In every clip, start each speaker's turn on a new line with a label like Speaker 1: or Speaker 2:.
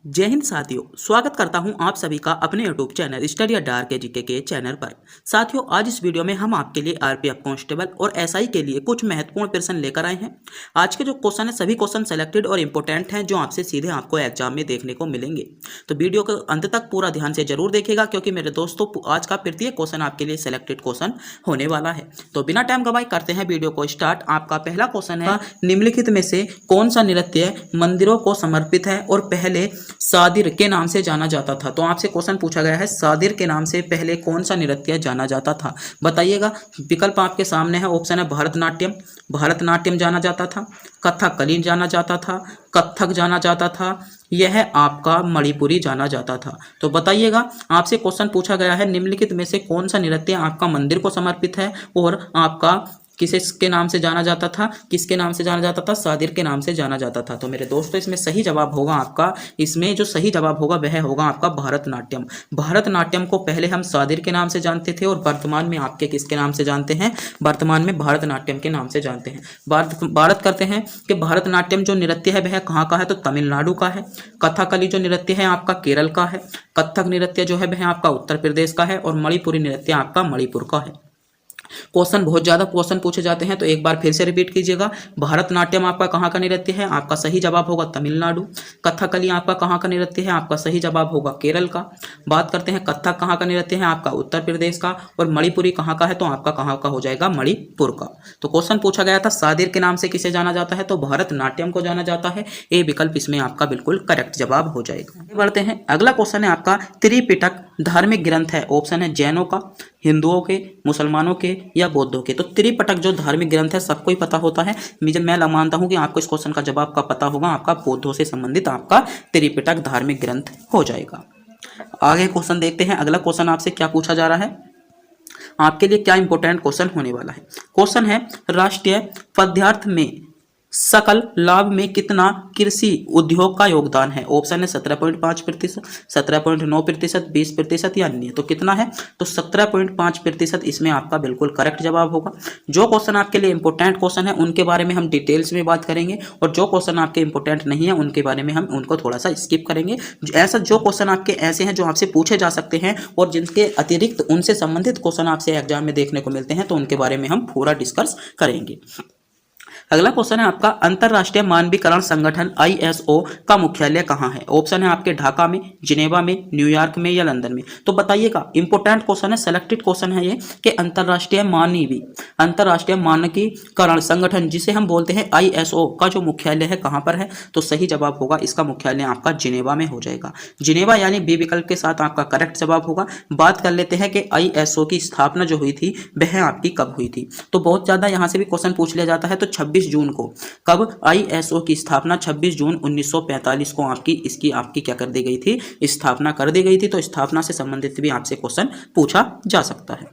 Speaker 1: जय हिंद साथियों, स्वागत करता हूं आप सभी का अपने यूट्यूब चैनल स्टडी अड्डा RKGK के चैनल पर। साथियों, आज इस वीडियो में हम आपके लिए आरपीएफ कांस्टेबल और एसआई के लिए कुछ महत्वपूर्ण प्रश्न लेकर आए हैं। आज के जो क्वेश्चन है सभी क्वेश्चन सेलेक्टेड और इंपॉर्टेंट हैं जो आपसे सीधे आपको एग्जाम में देखने को मिलेंगे। तो वीडियो को अंत तक पूरा ध्यान से जरूर देखिएगा क्योंकि मेरे दोस्तों आज का प्रत्येक क्वेश्चन आपके लिए सेलेक्टेड क्वेश्चन होने वाला है। तो बिना टाइम गवाए करते हैं वीडियो को स्टार्ट। आपका पहला क्वेश्चन है, निम्नलिखित में से कौन सा नृत्य मंदिरों को समर्पित है और पहले सादिर के नाम से जाना जाता था। तो आपसे क्वेश्चन पूछा गया है, सादिर के नाम से पहले कौन सा नृत्य जाना जाता था, बताइएगा। विकल्प आपके सामने है। ऑप्शन है भरतनाट्यम, भरतनाट्यम जाना जाता था, कथकली जाना जाता था, कथक जाना जाता था, यह आपका मणिपुरी जाना जाता था। तो बताइएगा, आपसे क्वेश्चन पूछा गया है निम्नलिखित में से कौन सा नृत्य आपका मंदिर को समर्पित है और आपका किसके नाम से जाना जाता था, किसके नाम से जाना जाता था, सादिर के नाम से जाना जाता था। तो मेरे दोस्तों इसमें सही जवाब होगा आपका, इसमें जो सही जवाब होगा वह होगा आपका भरतनाट्यम। भरतनाट्यम को पहले हम सादिर के नाम से जानते थे और वर्तमान में आपके किसके नाम से जानते हैं, वर्तमान में भरतनाट्यम के नाम से जानते हैं। बात करते हैं कि भरतनाट्यम जो नृत्य है वह कहाँ का है, तो तमिलनाडु का है। कथकली जो नृत्य है आपका केरल का है। कथक नृत्य जो है वह आपका उत्तर प्रदेश का है और मणिपुरी नृत्य आपका मणिपुर का है। क्वेश्चन बहुत ज्यादा क्वेश्चन पूछे जाते हैं तो एक बार फिर से रिपीट कीजिएगा। भरतनाट्यम आपका कहाँ का नृत्य है, आपका सही जवाब होगा तमिलनाडु। कथकली आपका कहाँ का नृत्य है, आपका सही जवाब होगा केरल का। बात करते हैं कथक कहाँ का नृत्य है, आपका उत्तर प्रदेश का। और मणिपुरी कहाँ का है, तो आपका कहाँ का हो जाएगा, मणिपुर का। तो क्वेश्चन पूछा गया था सादिर के नाम से किसे जाना जाता है, तो भरतनाट्यम को जाना जाता है। ए विकल्प इसमें आपका बिल्कुल करेक्ट जवाब हो जाएगा। आगे बढ़ते हैं, अगला क्वेश्चन है आपका, त्रिपिटक धार्मिक ग्रंथ है। ऑप्शन है जैनों का, हिंदुओं के, मुसलमानों के या बौद्धों के। तो त्रिपिटक जो धार्मिक ग्रंथ है सबको ही पता होता है। मैं मानता हूं कि आपको इस क्वेश्चन का जवाब का पता होगा, आपका बौद्धों से संबंधित आपका त्रिपिटक धार्मिक ग्रंथ हो जाएगा। आगे क्वेश्चन देखते हैं, अगला क्वेश्चन आपसे क्या पूछा जा रहा है, आपके लिए क्या इंपॉर्टेंट क्वेश्चन होने वाला है। क्वेश्चन है, राष्ट्रीय पदार्थ में सकल लाभ में कितना कृषि उद्योग का योगदान है। ऑप्शन है 17.5%, 17.9%, 20% या अन्य। तो कितना है, तो 17.5% इसमें आपका बिल्कुल करेक्ट जवाब होगा। जो क्वेश्चन आपके लिए इंपॉर्टेंट क्वेश्चन है उनके बारे में हम डिटेल्स में बात करेंगे और जो क्वेश्चन आपके इंपॉर्टेंट नहीं है उनके बारे में हम उनको थोड़ा सा स्किप करेंगे। ऐसा जो क्वेश्चन आपके ऐसे हैं जो आपसे पूछे जा सकते हैं और जिनके अतिरिक्त उनसे संबंधित क्वेश्चन आपसे एग्जाम में देखने को मिलते हैं तो उनके बारे में हम पूरा डिस्कस करेंगे। अगला क्वेश्चन है आपका, अंतरराष्ट्रीय मानवीकरण संगठन ISO का मुख्यालय कहाँ है। ऑप्शन है आपके ढाका में, जिनेवा में, न्यूयॉर्क में या लंदन में। तो बताइएगा, इंपॉर्टेंट क्वेश्चन है, सेलेक्टेड क्वेश्चन है ये कि अंतरराष्ट्रीय मानकीकरण संगठन जिसे हम बोलते हैं ISO का जो मुख्यालय है कहाँ पर है, तो सही जवाब होगा इसका मुख्यालय आपका जिनेवा में हो जाएगा। जिनेवा यानी बी विकल्प के साथ आपका करेक्ट जवाब होगा। बात कर लेते हैं कि ISO की स्थापना जो हुई थी वह आपकी कब हुई थी। तो बहुत ज्यादा यहाँ से भी क्वेश्चन पूछ लिया जाता है। तो 26 जून को, कब ISO की स्थापना 26 जून 1945 को आपकी क्या कर दी गई थी, स्थापना कर दी गई थी। तो स्थापना से संबंधित भी आपसे क्वेश्चन पूछा जा सकता है।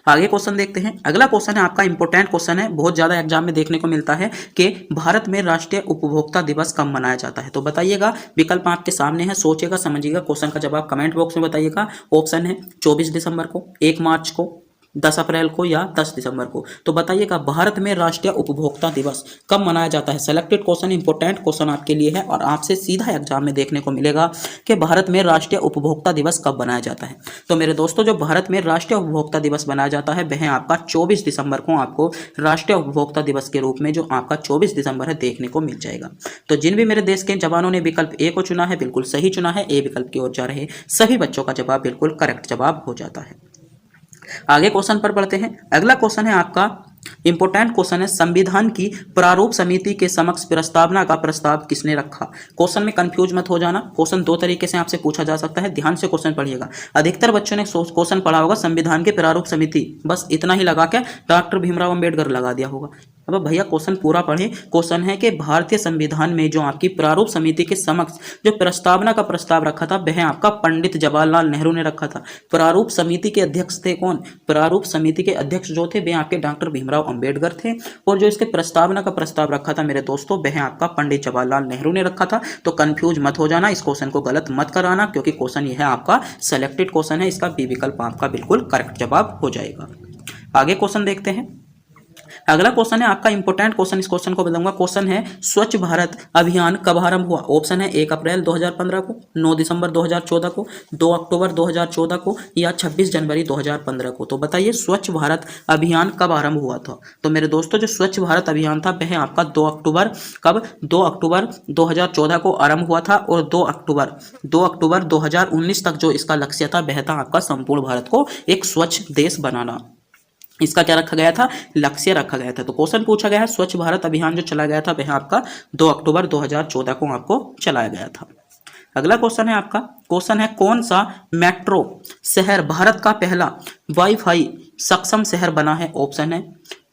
Speaker 1: आगे क्वेश्चन देखते हैं, अगला क्वेश्चन है आपका इंपॉर्टेंट क्वेश्चन है, बहुत ज्यादा एग्जाम में देखने को मिलता है कि भारत में राष्ट्रीय उपभोक्ता दिवस कब मनाया जाता है। तो बताइएगा, विकल्प आपके सामने है, सोचिएगा समझिएगा, क्वेश्चन का जवाब कमेंट बॉक्स में बताइएगा। ऑप्शन है 24 दिसंबर को, 1 मार्च को, 10 अप्रैल को या 10 दिसंबर को। तो बताइएगा, भारत में राष्ट्रीय उपभोक्ता दिवस कब मनाया जाता है। सेलेक्टेड क्वेश्चन, इंपॉर्टेंट क्वेश्चन आपके लिए है और आपसे सीधा एग्जाम में देखने को मिलेगा कि भारत में राष्ट्रीय उपभोक्ता दिवस कब मनाया जाता है। तो मेरे दोस्तों, जो भारत में राष्ट्रीय उपभोक्ता दिवस मनाया जाता है वह आपका 24 दिसंबर को आपको राष्ट्रीय उपभोक्ता दिवस के रूप में जो आपका 24 दिसंबर है देखने को मिल जाएगा। तो जिन भी मेरे देश के जवानों ने विकल्प ए को चुना है बिल्कुल सही चुना है। ए विकल्प की ओर जा रहे सभी बच्चों का जवाब बिल्कुल करेक्ट जवाब हो जाता है। आगे क्वेश्चन पर बढ़ते हैं, अगला क्वेश्चन है आपका इंपॉर्टेंट क्वेश्चन है, संविधान की प्रारूप समिति के समक्ष प्रस्तावना का प्रस्ताव किसने रखा। क्वेश्चन में कंफ्यूज मत हो जाना, क्वेश्चन दो तरीके से आपसे पूछा जा सकता है, ध्यान से क्वेश्चन पढ़िएगा। अधिकतर बच्चों ने क्वेश्चन पढ़ा होगा संविधान के प्रारूप समिति, बस इतना ही लगा के डॉक्टर भीमराव अंबेडकर लगा दिया होगा। अब भैया क्वेश्चन पूरा पढ़ें। क्वेश्चन है कि भारतीय संविधान में जो आपकी प्रारूप समिति के समक्ष जो प्रस्तावना का प्रस्ताव रखा था वह आपका पंडित जवाहरलाल नेहरू ने रखा था। प्रारूप समिति के अध्यक्ष थे कौन, प्रारूप समिति के अध्यक्ष जो थे वे आपके डॉक्टर भीमराव अंबेडकर थे और जो इसके प्रस्तावना का प्रस्ताव रखा था मेरे दोस्तों वह आपका पंडित जवाहरलाल नेहरू ने रखा था। तो कंफ्यूज मत हो जाना, इस क्वेश्चन को गलत मत कराना क्योंकि क्वेश्चन यह आपका सेलेक्टेड क्वेश्चन है, इसका बी विकल्प आपका बिल्कुल करेक्ट जवाब हो जाएगा। आगे क्वेश्चन देखते हैं, अगला क्वेश्चन है आपका इंपॉर्टेंट क्वेश्चन, इस क्वेश्चन को बताऊंगा। क्वेश्चन है स्वच्छ भारत अभियान कब आरंभ हुआ? ऑप्शन है 1 अप्रैल 2015 को, 9 दिसंबर 2014 को, 2 अक्टूबर 2014 को या 26 जनवरी 2015 को। तो बताइए स्वच्छ भारत अभियान कब आरंभ हुआ था? तो मेरे दोस्तों जो स्वच्छ भारत अभियान था वह आपका 2 अक्टूबर, कब? 2 अक्टूबर 2014 को आरंभ हुआ था और 2 अक्टूबर 2019 तक जो इसका लक्ष्य था वह था आपका संपूर्ण भारत को एक स्वच्छ देश बनाना। इसका क्या रखा गया था? लक्ष्य रखा गया था। तो क्वेश्चन पूछा गया है स्वच्छ भारत अभियान जो चला गया था वह आपका 2 अक्टूबर 2014 को आपको चलाया गया था। अगला क्वेश्चन है आपका, क्वेश्चन है कौन सा मेट्रो शहर भारत का पहला वाईफाई सक्षम शहर बना है? ऑप्शन है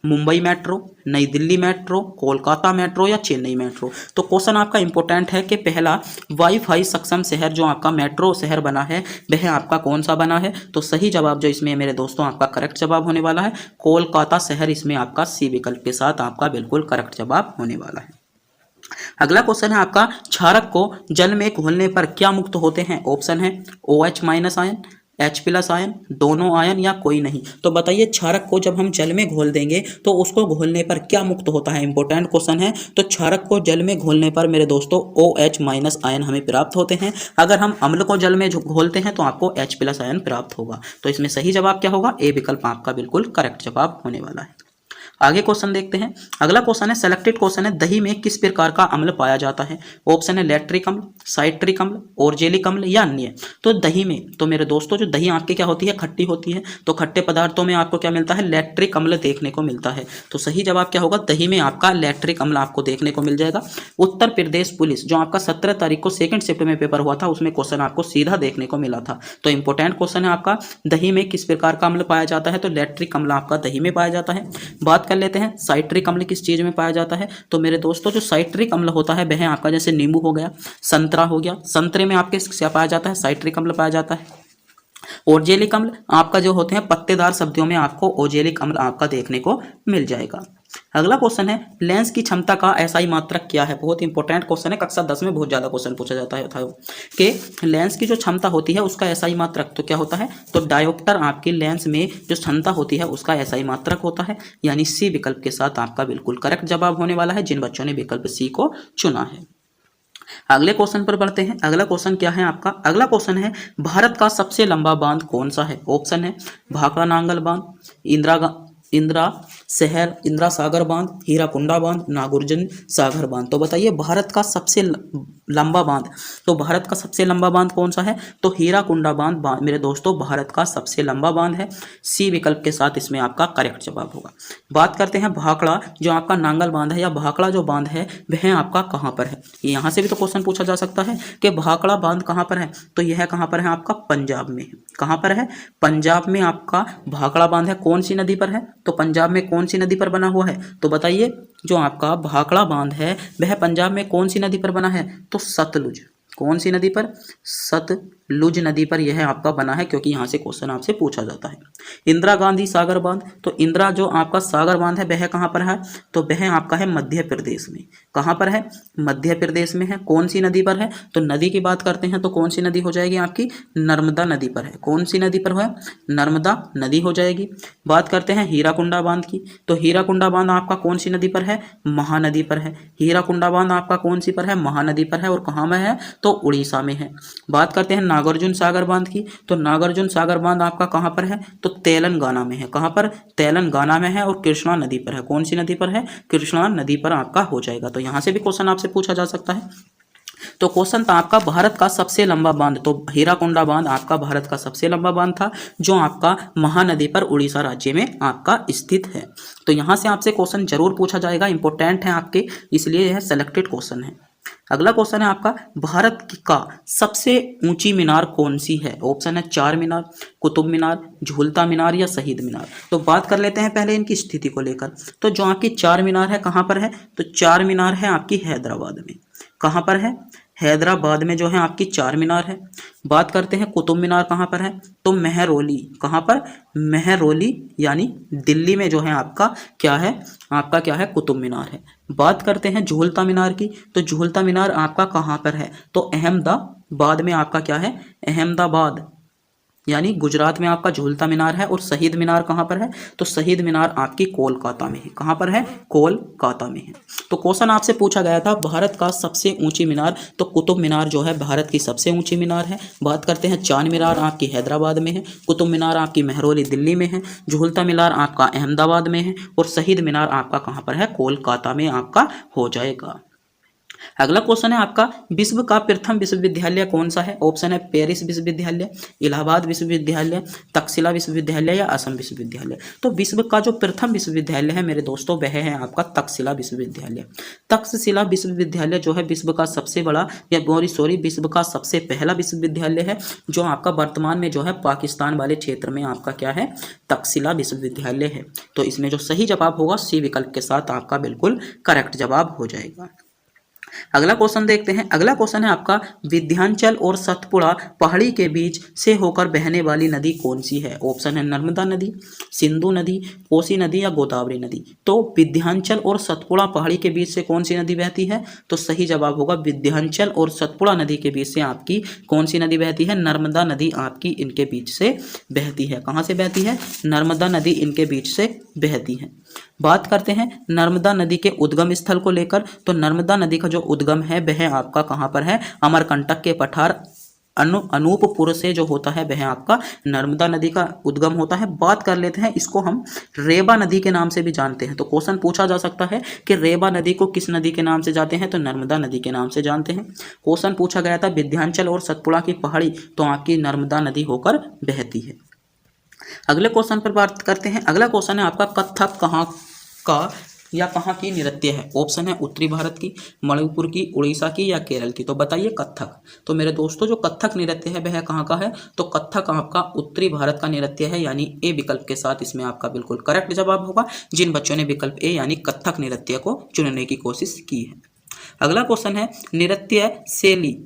Speaker 1: मुंबई मेट्रो, नई दिल्ली मेट्रो, कोलकाता मेट्रो या चेन्नई मेट्रो। तो क्वेश्चन आपका इंपॉर्टेंट है कि पहला वाईफाई सक्षम शहर जो आपका मेट्रो शहर बना है वह आपका कौन सा बना है? तो सही जवाब जो इसमें मेरे दोस्तों आपका करेक्ट जवाब होने वाला है कोलकाता शहर, इसमें आपका सी विकल्प के साथ आपका बिल्कुल करेक्ट जवाब होने वाला है। अगला क्वेश्चन है आपका क्षारक को जल में घोलने पर क्या मुक्त होते हैं? ऑप्शन है OH- आयन, H+ आयन, दोनों आयन या कोई नहीं। तो बताइए क्षारक को जब हम जल में घोल देंगे तो उसको घोलने पर क्या मुक्त होता है? इंपॉर्टेंट क्वेश्चन है। तो क्षारक को जल में घोलने पर मेरे दोस्तों OH- आयन हमें प्राप्त होते हैं। अगर हम अम्ल को जल में घोलते हैं तो आपको H+ आयन प्राप्त होगा। तो इसमें सही जवाब क्या होगा? ए विकल्प आपका बिल्कुल करेक्ट जवाब होने वाला है। आगे क्वेश्चन देखते हैं। अगला क्वेश्चन है सेलेक्टेड क्वेश्चन है दही में किस प्रकार का अम्ल पाया जाता है? ऑप्शन है लैक्टिक अम्ल, साइट्रिक अम्ल, ओर्जेलिक अम्ल या अन्य। तो दही में, तो मेरे दोस्तों जो दही आपके क्या होती है? खट्टी होती है। तो खट्टे पदार्थों में आपको क्या मिलता है? लैक्टिक अम्ल देखने को मिलता है। तो सही जवाब क्या होगा? दही में आपका लैक्टिक अम्ल आपको देखने को मिल जाएगा। उत्तर प्रदेश पुलिस जो आपका 17 तारीख को सेकंड शिफ्ट में पेपर हुआ था उसमें क्वेश्चन आपको सीधा देखने को मिला था। तो इंपॉर्टेंट क्वेश्चन है आपका दही में किस प्रकार का अम्ल पाया जाता है? तो लैक्टिक अम्ल आपका दही में पाया जाता है। बात कर लेते हैं साइट्रिक अम्ल किस चीज में पाया जाता है? तो मेरे दोस्तों जो साइट्रिक अम्ल होता है वह आपका जैसे नींबू हो गया, संतरा हो गया, संतरे में आपके क्या पाया जाता है? साइट्रिक अम्ल पाया जाता है। ओर्जेलिक अम्ल आपका जो होते हैं पत्तेदार सब्जियों में आपको ओर्जेलिक अम्ल आपका देखने को मिल जाएगा। अगला क्वेश्चन है लेंस की क्षमता का एसआई मात्रक क्या है? बहुत इंपॉर्टेंट क्वेश्चन है, कक्षा 10 में बहुत ज्यादा क्वेश्चन पूछा जाता है कि लेंस की जो क्षमता होती है उसका एसआई मात्रक तो क्या होता है? तो डायोप्टर आपके लेंस में जो क्षमता होती है उसका एसआई मात्रक होता है, यानी सी विकल्प के साथ आपका बिल्कुल करेक्ट जवाब होने वाला है जिन बच्चों ने विकल्प सी को चुना है। अगले क्वेश्चन पर बढ़ते हैं। अगला क्वेश्चन क्या है आपका? अगला क्वेश्चन है भारत का सबसे लंबा बांध कौन सा है? ऑप्शन है भाखड़ा नांगल बांध, इंदिरा सागर बांध, हीराकुंडा बांध, नागार्जुन सागर बांध। तो बताइए भारत का सबसे लंबा बांध, तो भारत का सबसे लंबा बांध कौन सा है? तो हीराकुंडा बांध मेरे दोस्तों भारत का सबसे लंबा बांध है। सी विकल्प के साथ इसमें आपका करेक्ट जवाब होगा। बात करते हैं भाखड़ा जो आपका नांगल बांध है या भाखड़ा जो बांध है वह आपका कहाँ पर है? यहाँ से भी तो क्वेश्चन पूछा जा सकता है कि भाखड़ा बांध कहाँ पर है? तो यह कहाँ पर है? आपका पंजाब में। कहाँ पर है? पंजाब में आपका भाखड़ा बांध है। कौन सी नदी पर है? तो पंजाब में कौन सी नदी पर बना हुआ है? तो बताइए जो आपका भाखड़ा बांध है वह पंजाब में कौन सी नदी पर बना है? तो सतलुज। कौन सी नदी पर? सतलुज नदी पर यह आपका बना है, क्योंकि यहाँ से क्वेश्चन आपसे पूछा जाता है। इंदिरा गांधी सागर बांध, तो इंदिरा जो आपका सागर बांध है वह कहाँ पर है? तो वह आपका है मध्य प्रदेश में। कहाँ पर है? मध्य प्रदेश में है। कौन सी नदी पर है? तो नदी की बात करते हैं तो कौन सी नदी हो जाएगी आपकी? नर्मदा नदी पर है। कौन सी नदी पर है? नर्मदा नदी हो जाएगी। बात करते हैं हीराकुंडा बांध की, तो हीराकुंडा बांध आपका कौन सी नदी पर है? महानदी पर है। हीराकुंडा बांध आपका कौन सी पर है? महानदी पर है। और कहाँ में है? तो उड़ीसा में है। बात करते हैं नागार्जुन सागर बांध की, तो नागार्जुन सागर बांध आपका कहाँ पर है? तो तेलंगाना में है। कहाँ पर? तेलंगाना में है और कृष्णा नदी पर है। कौन सी नदी पर है? कृष्णा नदी पर आपका हो जाएगा। तो यहाँ से भी क्वेश्चन आपसे पूछा जा सकता है। तो क्वेश्चन था आपका भारत का सबसे लंबा बांध, तो हीराकुंडा बांध आपका भारत का सबसे लंबा बांध था जो आपका महानदी पर उड़ीसा राज्य में आपका स्थित है। तो यहाँ से आपसे क्वेश्चन जरूर पूछा जाएगा, इंपॉर्टेंट है आपके, इसलिए यह सेलेक्टेड क्वेश्चन है। अगला क्वेश्चन है आपका भारत का सबसे ऊंची मीनार कौन सी है? ऑप्शन है चार मीनार, कुतुब मीनार, झूलता मीनार या शहीद मीनार। तो बात कर लेते हैं पहले इनकी स्थिति को लेकर। तो जो आपकी चार मीनार है कहाँ पर है? तो चार मीनार है आपकी हैदराबाद में। कहाँ पर है? हैदराबाद में जो है आपकी चार मीनार है। बात करते हैं कुतुब मीनार कहाँ पर है? तो मेहरौली। कहाँ पर? मेहरौली यानी दिल्ली में जो है आपका क्या है? आपका क्या है? कुतुब मीनार है। बात करते हैं झूलता मीनार की, तो झूलता मीनार आपका कहाँ पर है? तो अहमदाबाद में आपका क्या है? अहमदाबाद यानी गुजरात में आपका झूलता मीनार है। और शहीद मीनार कहाँ पर है? तो शहीद मीनार आपकी कोलकाता में है। कहाँ पर है? कोलकाता में है। तो क्वेश्चन आपसे पूछा गया था भारत का सबसे ऊंची मीनार, तो कुतुब मीनार जो है भारत की सबसे ऊंची मीनार है। बात करते हैं, चांद मीनार आपकी हैदराबाद में है, कुतुब मीनार आपकी महरौली दिल्ली में है, झूलता मीनार आपका अहमदाबाद में है, और शहीद मीनार आपका कहाँ पर है? कोलकाता में आपका हो जाएगा। अगला क्वेश्चन है आपका, विश्व का प्रथम विश्वविद्यालय कौन सा है? ऑप्शन है पेरिस विश्वविद्यालय, इलाहाबाद विश्वविद्यालय, तक्षशिला विश्वविद्यालय या असम विश्वविद्यालय। तो विश्व का जो प्रथम विश्वविद्यालय है मेरे दोस्तों वह है आपका तक्षशिला विश्वविद्यालय। तक्षशिला विश्वविद्यालय जो है विश्व का सबसे बड़ा या विश्व का सबसे पहला विश्वविद्यालय है, जो आपका वर्तमान में जो है पाकिस्तान वाले क्षेत्र में आपका क्या है? तक्षशिला विश्वविद्यालय है। तो इसमें जो सही जवाब होगा सी विकल्प के साथ आपका बिल्कुल करेक्ट जवाब हो जाएगा। अगला क्वेश्चन देखते हैं। अगला क्वेश्चन है आपका, विंध्याचल और सतपुड़ा पहाड़ी के बीच से होकर बहने वाली नदी कौन सी है? ऑप्शन है नर्मदा नदी, सिंधु नदी, कोसी नदी या गोदावरी नदी। तो विंध्याचल और सतपुड़ा पहाड़ी के बीच से कौन सी नदी बहती है? तो सही जवाब होगा विंध्याचल और सतपुड़ा नदी के बीच से आपकी कौन सी नदी बहती है? नर्मदा नदी आपकी इनके बीच से बहती है। कहाँ से बहती है? नर्मदा नदी इनके बीच से बहती है। बात करते हैं नर्मदा नदी के उद्गम स्थल को लेकर, तो नर्मदा नदी का जो उद्गम है वह आपका कहाँ पर है? अमरकंटक के पठार अनूपपुर से जो होता है वह आपका नर्मदा नदी का उद्गम होता है। बात कर लेते हैं, इसको हम रेवा नदी के नाम से भी जानते हैं। तो क्वेश्चन पूछा जा सकता है कि रेवा नदी को किस नदी के नाम से जानते हैं? तो नर्मदा नदी के नाम से जानते हैं। क्वेश्चन पूछा गया था विंध्याचल और सतपुड़ा की पहाड़ी, तो आपकी नर्मदा नदी होकर बहती है। अगले क्वेश्चन पर बात करते हैं। अगला क्वेश्चन है आपका, कथक कहाँ का या कहाँ की नृत्य है? ऑप्शन है उत्तरी भारत की, मणिपुर की, उड़ीसा की या केरल की। तो बताइए कथक। तो मेरे दोस्तों जो कथक नृत्य है वह कहाँ का है? तो कथक आपका उत्तरी भारत का नृत्य है, यानी ए विकल्प के साथ इसमें आपका बिल्कुल करेक्ट जवाब होगा, जिन बच्चों ने विकल्प ए यानी कथक नृत्य को चुनने की कोशिश की है। अगला क्वेश्चन है, नृत्य शैली,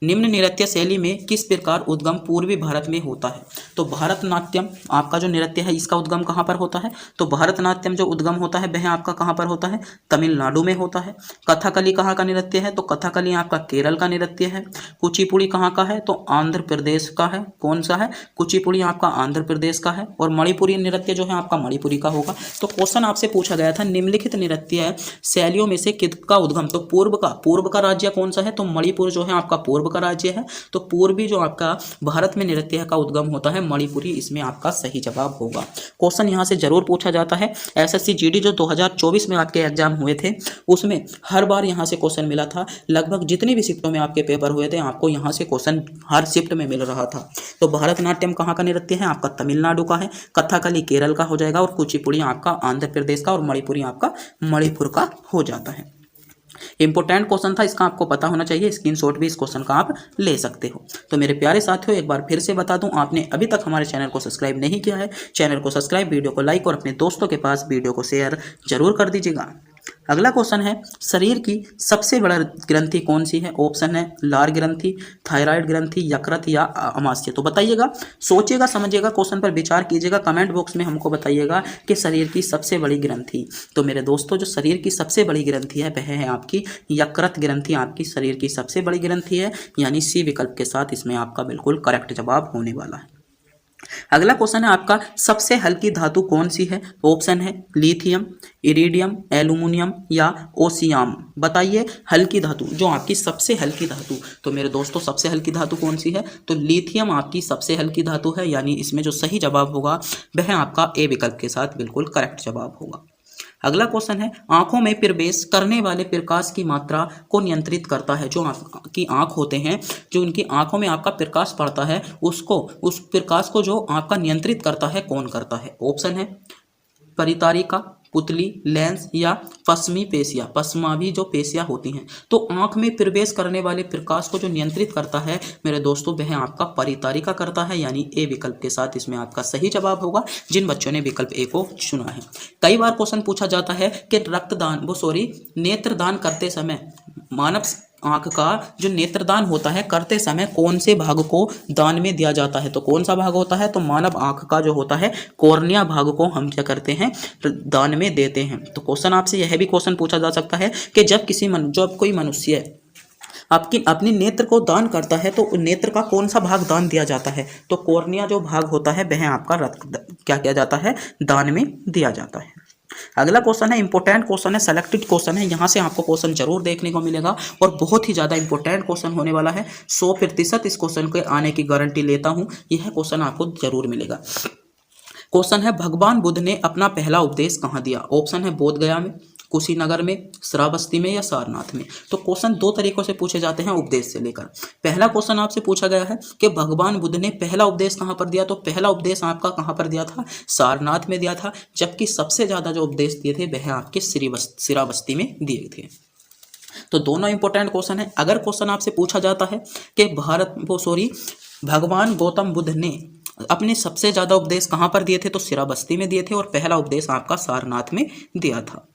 Speaker 1: निम्न नृत्य शैली में किस प्रकार उद्गम पूर्वी भारत में होता है? तो भरतनाट्यम आपका जो नृत्य है इसका उद्गम कहाँ पर होता है? तो भरतनाट्यम जो उद्गम होता है वह आपका कहाँ पर होता है? तमिलनाडु में होता है। कथकली कहाँ का नृत्य है? तो कथकली आपका केरल का नृत्य है। कुचिपुड़ी कहाँ का है? तो आंध्र प्रदेश का है। कौन सा है? कुचिपुड़ी आपका आंध्र प्रदेश का है। और मणिपुरी नृत्य जो है आपका मणिपुरी का होगा। तो क्वेश्चन आपसे पूछा गया था निम्नलिखित नृत्य शैलियों में से किसका उद्गम, तो पूर्व का राज्य कौन सा है? तो मणिपुर जो है आपका पूर्व का राज्य है। तो पूर्वी जो आपका भारत में नृत्य का उद्गम होता है मणिपुरी, इसमें आपका सही जवाब होगा। क्वेश्चन यहां से जरूर पूछा जाता है। एसएससी जीडी जो 2024 में आपके एग्जाम हुए थे उसमें हर बार यहां से क्वेश्चन मिला था। लगभग जितनी भी शिफ्टों में आपके पेपर हुए थे आपको यहां से क्वेश्चन हर शिफ्ट में मिल रहा था। तो भरतनाट्यम कहाँ का नृत्य है? आपका तमिलनाडु का है। कथकली केरल का हो जाएगा, और कुचिपुड़ी आपका आंध्र प्रदेश का, और मणिपुरी आपका मणिपुर का हो जाता है। इंपोर्टेंट क्वेश्चन था, इसका आपको पता होना चाहिए। स्क्रीनशॉट भी इस क्वेश्चन का आप ले सकते हो। तो मेरे प्यारे साथियों एक बार फिर से बता दूं, आपने अभी तक हमारे चैनल को सब्सक्राइब नहीं किया है, चैनल को सब्सक्राइब, वीडियो को लाइक और अपने दोस्तों के पास वीडियो को शेयर जरूर कर दीजिएगा। अगला क्वेश्चन है, शरीर की सबसे बड़ा ग्रंथि कौन सी है? ऑप्शन है लार ग्रंथि, थायराइड ग्रंथि, यकृत या अमाशय। तो बताइएगा, सोचिएगा, समझिएगा, क्वेश्चन पर विचार कीजिएगा, कमेंट बॉक्स में हमको बताइएगा कि शरीर की सबसे बड़ी ग्रंथि। तो मेरे दोस्तों जो शरीर की सबसे बड़ी ग्रंथि है वह है आपकी यकृत ग्रंथि, आपकी शरीर की सबसे बड़ी ग्रंथि है, यानी सी विकल्प के साथ इसमें आपका बिल्कुल करेक्ट जवाब होने वाला है। अगला क्वेश्चन है आपका, सबसे हल्की धातु कौन सी है? ऑप्शन है लिथियम, इरिडियम, एल्यूमिनियम या ओसियाम। बताइए हल्की धातु, जो आपकी सबसे हल्की धातु। तो मेरे दोस्तों सबसे हल्की धातु कौन सी है? तो लिथियम आपकी सबसे हल्की धातु है, यानी इसमें जो सही जवाब होगा वह आपका ए विकल्प के साथ बिल्कुल करेक्ट जवाब होगा। अगला क्वेश्चन है, आंखों में प्रवेश करने वाले प्रकाश की मात्रा को नियंत्रित करता है। जो आपकी आंख होते हैं, जो उनकी आंखों में आपका प्रकाश पड़ता है उसको, उस प्रकाश को जो आपका नियंत्रित करता है कौन करता है? ऑप्शन है परितारिका, पुतली, लेंस या पश्चिमी पेशिया। पश्चिमाभी जो पेशिया होती हैं। तो आंख में प्रवेश करने वाले प्रकाश को जो नियंत्रित करता है मेरे दोस्तों वह आपका परितारिका करता है, यानी ए विकल्प के साथ इसमें आपका सही जवाब होगा, जिन बच्चों ने विकल्प ए को चुना है। कई बार क्वेश्चन पूछा जाता है कि नेत्रदान करते समय मानव आंख का जो नेत्रदान होता है करते समय कौन से भाग को दान में दिया जाता है? तो कौन सा भाग होता है? तो मानव आंख का जो होता है कॉर्निया भाग को हम क्या करते हैं? दान में देते हैं। तो क्वेश्चन आपसे यह भी क्वेश्चन पूछा जा सकता है कि जब कोई मनुष्य आपकी अपनी नेत्र को दान करता है तो नेत्र का कौन सा भाग दान दिया जाता है? तो कॉर्निया जो भाग होता है वह आपका क्या किया जाता है? दान में दिया जाता है। अगला क्वेश्चन है, इंपॉर्टेंट क्वेश्चन है, सेलेक्टेड क्वेश्चन है, यहाँ से आपको क्वेश्चन जरूर देखने को मिलेगा और बहुत ही ज़्यादा इंपॉर्टेंट क्वेश्चन होने वाला है। 100% इस क्वेश्चन के आने की गारंटी लेता हूँ, यह क्वेश्चन आपको जरूर मिलेगा। क्वेश्चन है, भगवान बुद्ध ने अपना पहला उपदेश कहाँ दिया? ऑप्शन है बोध गया में, कुशीनगर में, श्रावस्ती में या सारनाथ में। तो क्वेश्चन दो तरीकों से पूछे जाते हैं उपदेश से लेकर। पहला क्वेश्चन आपसे पूछा गया है कि भगवान बुद्ध ने पहला उपदेश कहाँ पर दिया? तो पहला उपदेश आपका कहाँ पर दिया था? सारनाथ में दिया था, जबकि सबसे ज्यादा जो उपदेश दिए थे वह आपके श्रावस्ती में दिए थे। तो दोनों इंपॉर्टेंट क्वेश्चन है। अगर क्वेश्चन आपसे पूछा जाता है कि भगवान गौतम बुद्ध ने अपने सबसे ज्यादा उपदेश कहाँ पर दिए थे? तो श्रावस्ती में दिए थे और पहला उपदेश आपका सारनाथ में दिया था।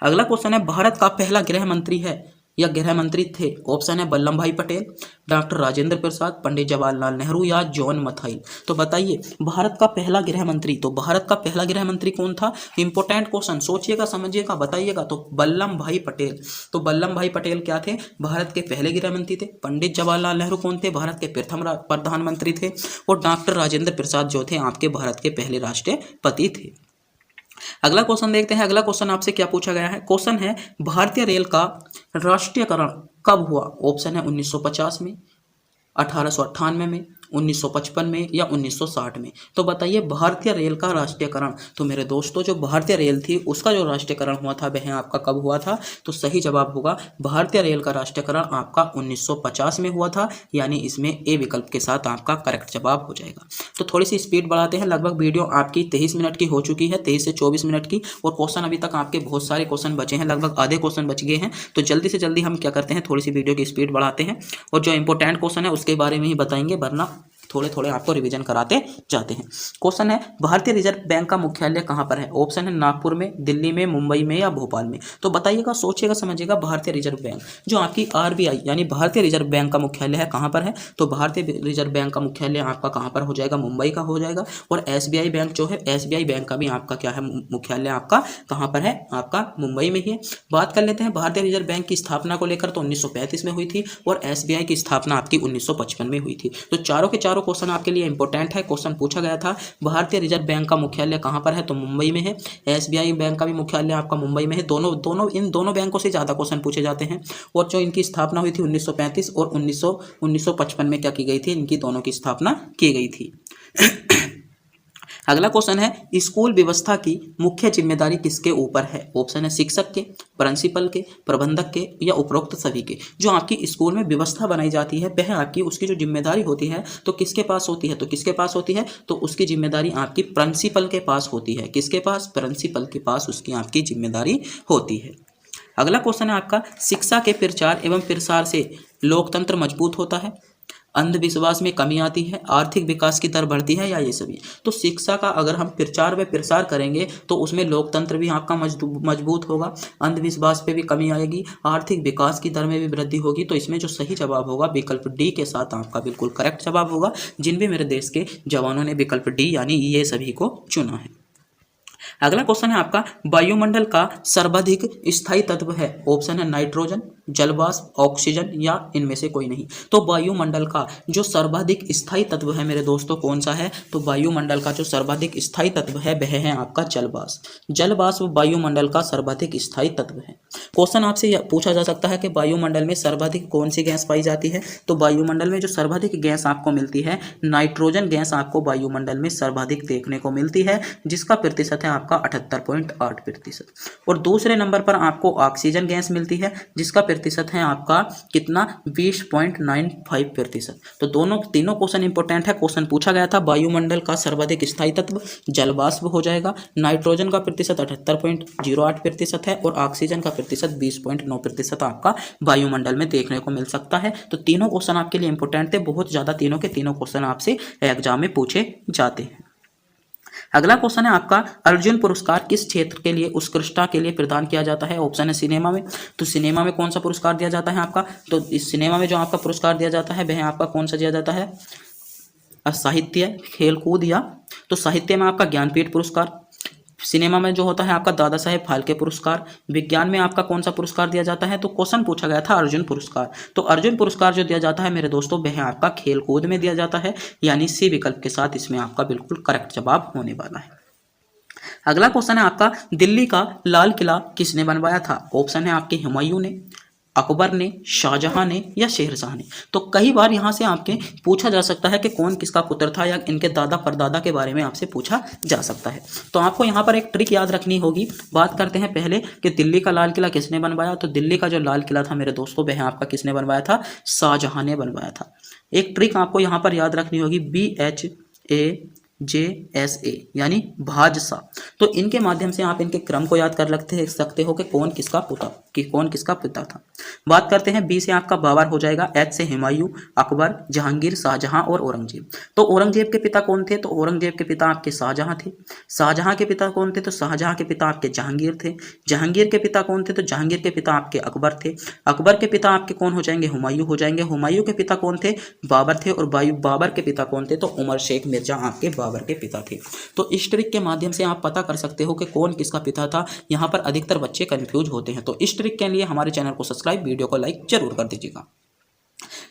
Speaker 1: अगला क्वेश्चन है, भारत का पहला गृह मंत्री है या गृह मंत्री थे? ऑप्शन है वल्लभ भाई पटेल, डॉक्टर राजेंद्र प्रसाद, पंडित जवाहरलाल नेहरू या जॉन मथाई। तो बताइए भारत का पहला गृह मंत्री, तो भारत का पहला गृह मंत्री कौन था? इंपॉर्टेंट क्वेश्चन, सोचिएगा, समझिएगा, बताइएगा। तो वल्लभ भाई पटेल। तो वल्लभ भाई पटेल क्या थे? भारत के पहले गृह मंत्री थे। पंडित जवाहरलाल नेहरू कौन थे? भारत के प्रथम प्रधानमंत्री थे। और डॉक्टर राजेंद्र प्रसाद जो थे आपके भारत के पहले राष्ट्रपति थे। अगला क्वेश्चन देखते हैं। अगला क्वेश्चन आपसे क्या पूछा गया है? क्वेश्चन है, भारतीय रेल का राष्ट्रीयकरण कब हुआ? ऑप्शन है 1950 में, 1898 में, 1955 में या 1960 में। तो बताइए भारतीय रेल का राष्ट्रीयकरण। तो मेरे दोस्तों जो भारतीय रेल थी उसका जो राष्ट्रीयकरण हुआ था वह आपका कब हुआ था? तो सही जवाब होगा भारतीय रेल का राष्ट्रीयकरण आपका 1950 में हुआ था, यानी इसमें ए विकल्प के साथ आपका करेक्ट जवाब हो जाएगा। तो थोड़ी सी स्पीड बढ़ाते हैं। लगभग वीडियो आपकी 23 मिनट की हो चुकी है, 23 से 24 मिनट की, और क्वेश्चन अभी तक आपके बहुत सारे क्वेश्चन बचे हैं, लगभग आधे क्वेश्चन बच गए हैं। तो जल्दी से जल्दी हम क्या करते हैं, थोड़ी सी वीडियो की स्पीड बढ़ाते हैं और जो इंपॉर्टेंट क्वेश्चन है उसके बारे में ही बताएंगे, वरना थोड़े थोड़े आपको रिवीजन कराते जाते हैं। क्वेश्चन है, भारतीय रिजर्व बैंक का मुख्यालय कहाँ पर है? ऑप्शन है नागपुर में, दिल्ली में, मुंबई में या भोपाल में। तो बताइएगा, सोचिएगा, समझिएगा। भारतीय रिजर्व बैंक जो आपकी आरबीआई यानी भारतीय रिजर्व बैंक का मुख्यालय है कहाँ पर है? तो भारतीय रिजर्व बैंक का मुख्यालय आपका कहाँ पर हो जाएगा? मुंबई का हो जाएगा। और एसबीआई बैंक जो है, एसबीआई बैंक का भी आपका क्या है, मुख्यालय आपका कहाँ पर है? आपका मुंबई में ही है। बात कर लेते हैं भारतीय रिजर्व बैंक की स्थापना को लेकर। तो 1935 में हुई थी और एसबीआई की स्थापना आपकी 1955 में हुई थी। तो चारों के चारों क्वेश्चन आपके लिए इंपॉर्टेंट है। क्वेश्चन पूछा गया था भारतीय रिजर्व बैंक का मुख्यालय कहां पर है? तो मुंबई में है। एसबीआई बैंक का भी मुख्यालय आपका मुंबई में है। इन दोनों बैंकों से ज्यादा क्वेश्चन पूछे जाते हैं। और जो इनकी स्थापना हुई थी 1935 और 1955 में क्या की गई थी? इनकी दोनों की स्थापना की गई थी। अगला क्वेश्चन है, स्कूल व्यवस्था की मुख्य जिम्मेदारी किसके ऊपर है? ऑप्शन है शिक्षक के, प्रिंसिपल के, प्रबंधक के या उपरोक्त सभी के। जो आपकी स्कूल में व्यवस्था बनाई जाती है वह आपकी उसकी जो जिम्मेदारी होती है तो किसके पास होती है? तो किसके पास होती है? तो उसकी जिम्मेदारी आपकी प्रिंसिपल के पास होती है। किसके पास? प्रिंसिपल के पास उसकी आपकी जिम्मेदारी होती है। अगला क्वेश्चन है आपका, शिक्षा के प्रचार एवं प्रसार से लोकतंत्र मजबूत होता है, अंधविश्वास में कमी आती है, आर्थिक विकास की दर बढ़ती है या ये सभी। तो शिक्षा का अगर हम प्रचार व प्रसार करेंगे तो उसमें लोकतंत्र भी आपका मजबूत होगा, अंधविश्वास पे भी कमी आएगी, आर्थिक विकास की दर में भी वृद्धि होगी। तो इसमें जो सही जवाब होगा विकल्प डी के साथ आपका बिल्कुल करेक्ट जवाब होगा, जिन भी मेरे देश के जवानों ने विकल्प डी यानी ये सभी को चुना है। अगला क्वेश्चन है आपका, वायुमंडल का सर्वाधिक स्थायी तत्व है? ऑप्शन है नाइट्रोजन, जलवाष्प, ऑक्सीजन या इनमें से कोई नहीं। तो वायुमंडल का जो सर्वाधिक स्थायी तत्व है मेरे दोस्तों कौन सा है? तो वायुमंडल का जो सर्वाधिक स्थायी तत्व है वह है आपका जलवाष्प। जलवाष्प वायुमंडल का सर्वाधिक स्थायी तत्व है। क्वेश्चन आपसे पूछा जा सकता है कि वायुमंडल में सर्वाधिक कौन सी गैस पाई जाती है? तो वायुमंडल में जो सर्वाधिक गैस आपको मिलती है नाइट्रोजन गैस आपको वायुमंडल में सर्वाधिक देखने को मिलती है, जिसका प्रतिशत है आपका 78.8%। और दूसरे नंबर पर आपको ऑक्सीजन गैस मिलती है जिसका प्रतिशत है आपका कितना? 20.95%। तो तीनों क्वेश्चन इंपॉर्टेंट है। क्वेश्चन पूछा गया था वायुमंडल का सर्वाधिक स्थायी तत्व जलवाष्प हो जाएगा, नाइट्रोजन का प्रतिशत 78.08% है और ऑक्सीजन का प्रतिशत 20.9% आपका वायुमंडल में देखने को मिल सकता है। तो तीनों क्वेश्चन आपके लिए इंपॉर्टेंट थे, बहुत ज्यादा तीनों के तीनों क्वेश्चन आपसे एग्जाम में पूछे जाते हैं। अगला क्वेश्चन है आपका, अर्जुन पुरस्कार किस क्षेत्र के लिए उत्कृष्टता के लिए प्रदान किया जाता है? ऑप्शन है सिनेमा में। तो सिनेमा में कौन सा पुरस्कार दिया जाता है आपका? तो इस सिनेमा में जो आपका पुरस्कार दिया जाता है वह आपका कौन सा दिया जाता है? साहित्य, खेलकूद या? तो साहित्य में आपका ज्ञानपीठ पुरस्कार, सिनेमा में जो होता है आपका दादा साहेब फाल्के पुरस्कार। विज्ञान में आपका कौन सा पुरस्कार दिया जाता है, तो क्वेश्चन पूछा गया था अर्जुन पुरस्कार। तो अर्जुन पुरस्कार जो दिया जाता है मेरे दोस्तों वह आपका खेल कूद में दिया जाता है, यानी सी विकल्प के साथ इसमें आपका बिल्कुल करेक्ट जवाब होने वाला है। अगला क्वेश्चन है आपका, दिल्ली का लाल किला किसने बनवाया था। ऑप्शन है आपके हुमायूं ने, अकबर ने, शाहजहां ने या शेरशाह ने। तो कई बार यहाँ से आपके पूछा जा सकता है कि कौन किसका पुत्र था या इनके दादा परदादा के बारे में आपसे पूछा जा सकता है। तो आपको यहाँ पर एक ट्रिक याद रखनी होगी। बात करते हैं पहले कि दिल्ली का लाल किला किसने बनवाया। तो दिल्ली का जो लाल किला था मेरे दोस्तों वह आपका किसने बनवाया था, शाहजहां ने बनवाया था। एक ट्रिक आपको यहाँ पर याद रखनी होगी, BHAJSA यानी भाजसा। तो इनके माध्यम से आप इनके क्रम को याद कर सकते हो कि कौन किसका पिता था। बात करते हैं बी से आपका बाबर हो जाएगा, एच से हुमायूं, अकबर, जहांगीर, शाहजहां और औरंगजेब। तो औरंगजेब के पिता कौन थे, तो औरंगजेब के पिता आपके शाहजहां थे। शाहजहां के पिता कौन थे, तो शाहजहां के पिता आपके जहांगीर थे। जहांगीर के पिता कौन थे, तो जहांगीर के पिता आपके अकबर थे। अकबर के पिता आपके कौन हो जाएंगे, हुमायूं हो जाएंगे। हुमायूं के पिता कौन थे, बाबर थे। और बाबर के पिता कौन थे, तो उमर शेख मिर्जा आपके बाबर के पिता थे। तो इस ट्रिक के माध्यम से आप पता कर सकते हो कि कौन किसका पिता था। यहाँ पर अधिकतर बच्चे कंफ्यूज होते हैं। तो इस ट्रिक के लिए हमारे चैनल को सब्सक्राइब, वीडियो को लाइक जरूर कर दीजिएगा।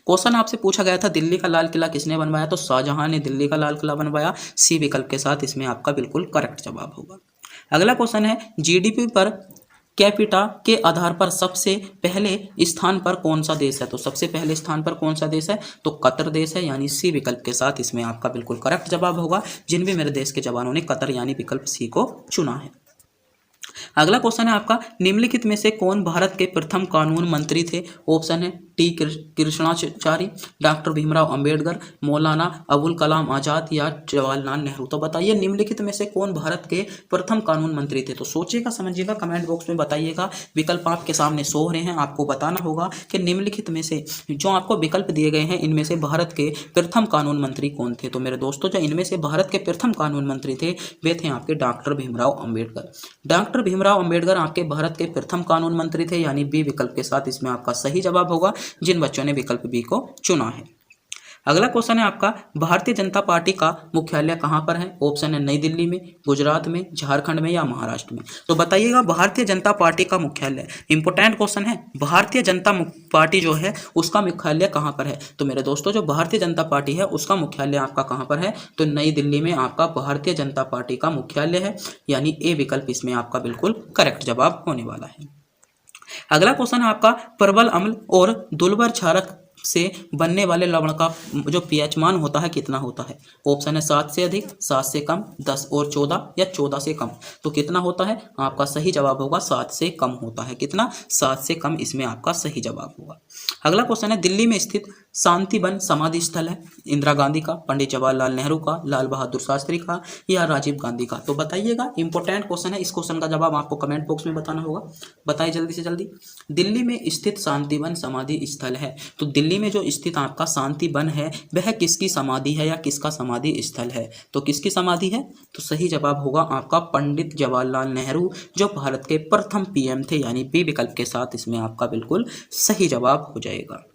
Speaker 1: क्वेश्चन आपसे पूछा गया था दिल्ली का लाल किला किसने बनवाया, तो शाहजहां ने दिल्ली का लाल किला बनवाया। सी विकल्प के साथ इसमें आपका बिल्कुल करेक्ट जवाब होगा। अगला क्वेश्चन है, जीडीपी पर कैपिटा के आधार पर सबसे पहले स्थान पर कौन सा देश है। तो सबसे पहले स्थान पर कौन सा देश है, तो कतर देश है, यानी सी विकल्प के साथ इसमें आपका बिल्कुल करेक्ट जवाब होगा। जिन भी मेरे देश के जवानों ने कतर यानी विकल्प सी को चुना है। अगला क्वेश्चन है आपका, निम्नलिखित में से कौन भारत के प्रथम कानून मंत्री थे। ऑप्शन है टी कृष्णाचारी, डॉक्टर भीमराव अंबेडकर, मौलाना अबुल कलाम आजाद या जवाहरलाल नेहरू। तो बताइए निम्नलिखित में से कौन भारत के प्रथम कानून मंत्री थे। तो सोचिएगा, समझिएगा, कमेंट बॉक्स में बताइएगा। विकल्प आपके सामने शो हो रहे हैं, आपको बताना होगा कि निम्नलिखित में से जो आपको विकल्प दिए गए हैं इनमें से भारत के प्रथम कानून मंत्री कौन थे। तो मेरे दोस्तों जो इनमें से भारत के प्रथम कानून मंत्री थे वे थे आपके डॉक्टर भीमराव अंबेडकर। डॉक्टर भीमराव अंबेडकर आपके भारत के प्रथम कानून मंत्री थे, यानी बी विकल्प के साथ इसमें आपका सही जवाब होगा, जिन बच्चों ने विकल्प बी को चुना है। अगला क्वेश्चन है आपका, भारतीय जनता पार्टी का मुख्यालय कहां पर है। ऑप्शन है नई दिल्ली में, गुजरात में, झारखंड में या महाराष्ट्र में। तो बताइएगा भारतीय जनता पार्टी का मुख्यालय, इंपॉर्टेंट क्वेश्चन है, भारतीय जनता पार्टी जो है उसका मुख्यालय कहां पर है। तो मेरे दोस्तों जो भारतीय जनता पार्टी है उसका मुख्यालय आपका कहां पर है, तो नई दिल्ली में आपका भारतीय जनता पार्टी का मुख्यालय है, यानी ए विकल्प इसमें आपका बिल्कुल करेक्ट जवाब होने वाला है। अगला क्वेश्चन है आपका, प्रबल अम्ल और दुर्लभ क्षारक से बनने वाले लवण का जो पीएच मान होता है कितना होता है। ऑप्शन है 7 से अधिक, 7 से कम, 10 और 14 या 14 से कम। तो कितना होता है, आपका सही जवाब होगा 7 से कम होता है। कितना, 7 से कम इसमें आपका सही जवाब होगा। अगला क्वेश्चन है, दिल्ली में स्थित शांति वन समाधि स्थल है इंदिरा गांधी का, पंडित जवाहरलाल नेहरू का, लाल बहादुर शास्त्री का या राजीव गांधी का। तो बताइएगा, इंपॉर्टेंट क्वेश्चन है, इस क्वेश्चन का जवाब आपको कमेंट बॉक्स में बताना होगा। बताइए जल्दी से जल्दी। दिल्ली में स्थित शांति वन समाधि स्थल है, तो दिल्ली में जो स्थित आपका शांति वन है वह किसकी समाधि है या किसका समाधि स्थल है। तो किसकी समाधि है, तो सही जवाब होगा आपका पंडित जवाहरलाल नेहरू, जो भारत के प्रथम पीएम थे, यानी बी विकल्प के साथ इसमें आपका बिल्कुल सही जवाब हो जाएगा।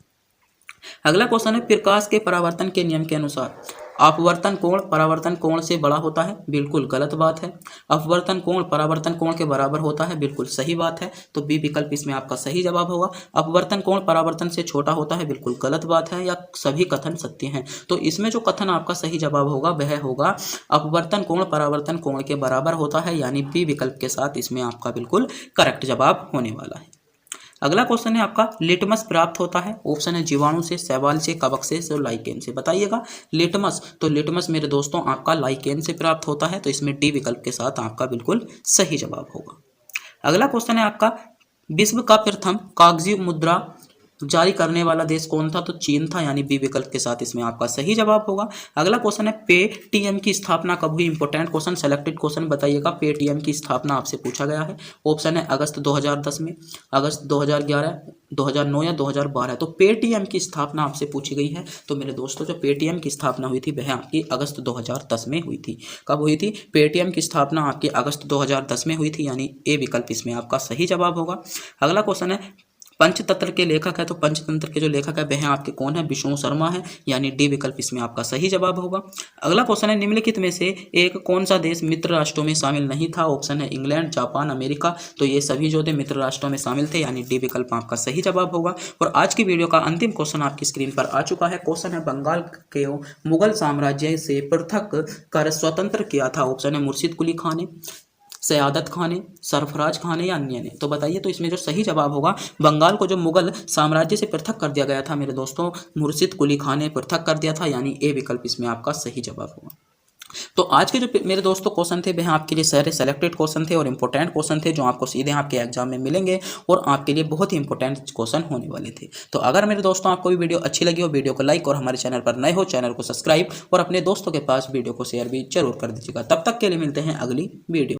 Speaker 1: अगला क्वेश्चन है, प्रकाश के परावर्तन के नियम के अनुसार अपवर्तन कोण परावर्तन कोण से बड़ा होता है। बिल्कुल गलत बात है। अपवर्तन कोण परावर्तन कोण के बराबर होता है, बिल्कुल सही बात है। तो बी विकल्प इसमें आपका सही जवाब होगा। अपवर्तन कोण परावर्तन से छोटा होता है, बिल्कुल गलत बात है, या सभी कथन सत्य हैं। तो इसमें जो कथन आपका सही जवाब होगा वह होगा अपवर्तन कोण परावर्तन कोण के बराबर होता है, यानी बी विकल्प के साथ इसमें आपका बिल्कुल करेक्ट जवाब होने वाला है। अगला क्वेश्चन है आपका, लिटमस प्राप्त होता है। ऑप्शन है जीवाणु से, शैवाल से, कवक से और लाइकेन से। बताइएगा लिटमस, तो लिटमस मेरे दोस्तों आपका लाइकेन से प्राप्त होता है, तो इसमें डी विकल्प के साथ आपका बिल्कुल सही जवाब होगा। अगला क्वेश्चन है आपका, विश्व का प्रथम कागजी मुद्रा जारी करने वाला देश कौन था, तो चीन था, यानी बी विकल्प के साथ इसमें आपका सही जवाब होगा। अगला क्वेश्चन है, पेटीएम की स्थापना कब हुई। इंपॉर्टेंट क्वेश्चन, सेलेक्टेड क्वेश्चन बताइएगा। पेटीएम की स्थापना आपसे पूछा गया है। ऑप्शन है अगस्त 2010 में, अगस्त 2011, 2009 या 2012। तो पेटीएम की स्थापना आपसे पूछी गई है। तो मेरे दोस्तों जो पेटीएम की स्थापना हुई थी वह आपकी अगस्त 2010 में हुई थी। कब हुई थी, पेटीएम की स्थापना आपकी अगस्त 2010 में हुई थी, यानी ए विकल्प इसमें आपका सही जवाब होगा। अगला क्वेश्चन है, पंचतंत्र के लेखक है तो पंचतंत्र के जो लेखक है वह आपके कौन है, विष्णु शर्मा है, यानी डी विकल्प इसमें आपका सही जवाब होगा। अगला क्वेश्चन है, निम्नलिखित में से एक कौन सा देश मित्र राष्ट्रों में शामिल नहीं था। ऑप्शन है इंग्लैंड, जापान, अमेरिका। तो ये सभी जो थे मित्र राष्ट्रों में शामिल थे, यानी डी विकल्प आपका सही जवाब होगा। और आज की वीडियो का अंतिम क्वेश्चन आपकी स्क्रीन पर आ चुका है। क्वेश्चन है, बंगाल के मुगल साम्राज्य से पृथक कर स्वतंत्र किया था। ऑप्शन है मुर्शिद कुली खान ने, सयादत खान ने, सरफराज खान ने या अन्य ने। तो बताइए, तो इसमें जो सही जवाब होगा, बंगाल को जो मुगल साम्राज्य से पृथक कर दिया गया था मेरे दोस्तों, मुर्शिद कुली खान ने पृथक कर दिया था, यानी ए विकल्प इसमें आपका सही जवाब होगा। तो आज के जो मेरे दोस्तों क्वेश्चन थे वह आपके लिए सारे सेलेक्टेड क्वेश्चन थे और इंपॉर्टेंट क्वेश्चन थे, जो आपको सीधे आपके एग्जाम में मिलेंगे और आपके लिए बहुत ही इंपॉर्टेंट क्वेश्चन होने वाले थे। तो अगर मेरे दोस्तों आपको भी वीडियो अच्छी लगी हो, वीडियो को लाइक और हमारे चैनल पर नए हो चैनल को सब्सक्राइब और अपने दोस्तों के पास वीडियो को शेयर भी जरूर कर दीजिएगा। तब तक के लिए मिलते हैं अगली वीडियो।